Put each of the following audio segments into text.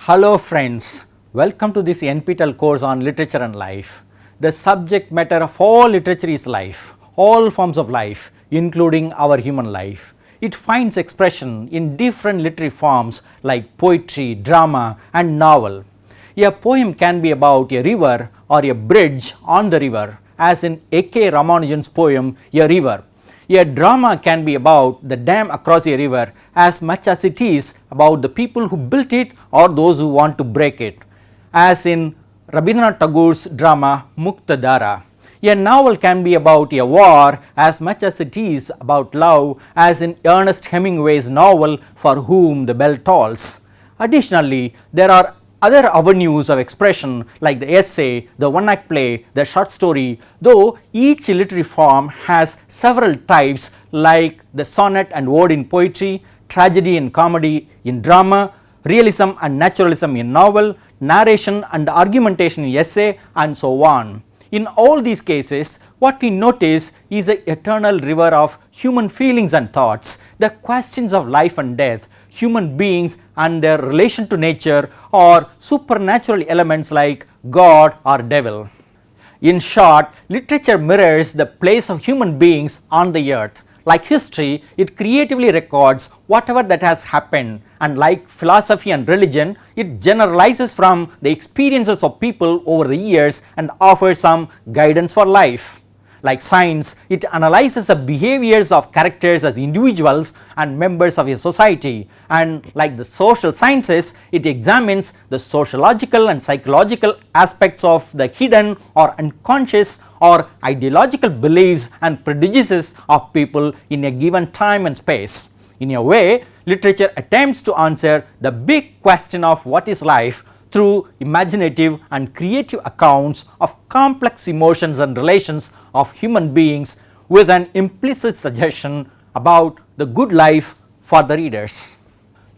Hello friends, welcome to this NPTEL course on literature and life. The subject matter of all literature is life, all forms of life including our human life. It finds expression in different literary forms like poetry, drama and novel. A poem can be about a river or a bridge on the river, as in A.K. Ramanujan's poem A River. A drama can be about the dam across a river as much as it is about the people who built it or those who want to break it, as in Rabindranath Tagore's drama Muktadhara. A novel can be about a war as much as it is about love, as in Ernest Hemingway's novel For Whom the Bell Tolls. Additionally, there are other avenues of expression like the essay, the one-act play, the short story, though each literary form has several types like the sonnet and ode in poetry, tragedy and comedy in drama, realism and naturalism in novel, narration and argumentation in essay and so on. In all these cases, what we notice is the eternal river of human feelings and thoughts, the questions of life and death, human beings and their relation to nature, or supernatural elements like God or devil. In short, literature mirrors the place of human beings on the earth. Like history, it creatively records whatever that has happened, and like philosophy and religion, it generalizes from the experiences of people over the years and offers some guidance for life. Like science, it analyzes the behaviors of characters as individuals and members of a society, and like the social sciences, it examines the sociological and psychological aspects of the hidden or unconscious or ideological beliefs and prejudices of people in a given time and space. In a way, literature attempts to answer the big question of what is life through imaginative and creative accounts of complex emotions and relations of human beings, with an implicit suggestion about the good life for the readers.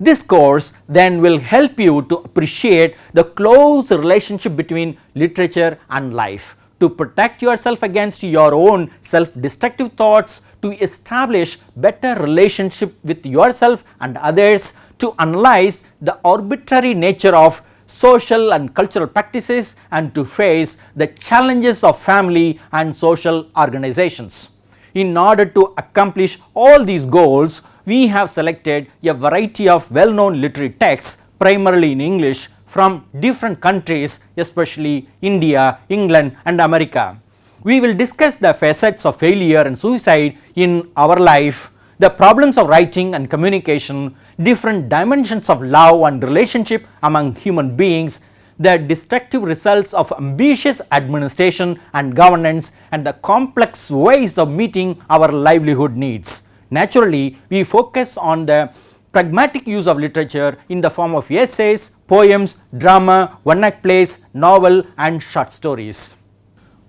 This course then will help you to appreciate the close relationship between literature and life, to protect yourself against your own self-destructive thoughts, to establish better relationship with yourself and others, to analyze the arbitrary nature of social and cultural practices, and to face the challenges of family and social organizations. In order to accomplish all these goals, we have selected a variety of well-known literary texts, primarily in English, from different countries, especially India, England and America. We will discuss the facets of failure and suicide in our life, the problems of writing and communication, different dimensions of love and relationship among human beings, the destructive results of ambitious administration and governance, and the complex ways of meeting our livelihood needs. Naturally, we focus on the pragmatic use of literature in the form of essays, poems, drama, one-act plays, novel and short stories.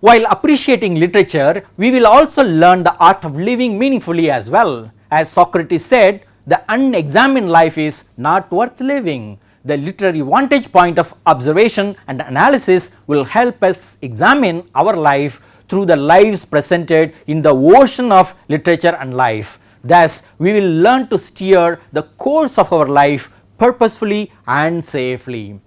While appreciating literature, we will also learn the art of living meaningfully as well. As Socrates said, the unexamined life is not worth living. The literary vantage point of observation and analysis will help us examine our life through the lives presented in the ocean of literature and life. Thus, we will learn to steer the course of our life purposefully and safely.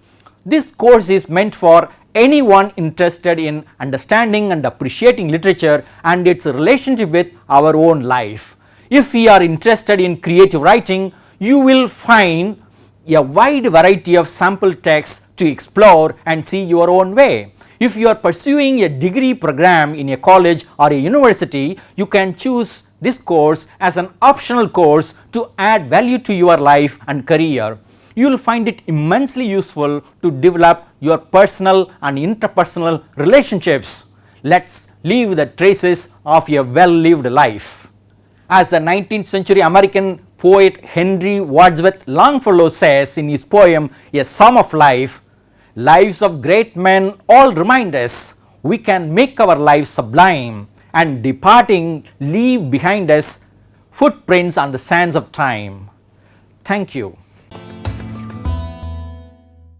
This course is meant for anyone interested in understanding and appreciating literature and its relationship with our own life. If we are interested in creative writing, you will find a wide variety of sample texts to explore and see your own way. If you are pursuing a degree program in a college or a university, you can choose this course as an optional course to add value to your life and career. You will find it immensely useful to develop your personal and interpersonal relationships. Let's leave the traces of a well-lived life. As the 19th century American poet Henry Wadsworth Longfellow says in his poem A Psalm of Life, lives of great men all remind us we can make our lives sublime, and departing leave behind us footprints on the sands of time. Thank you.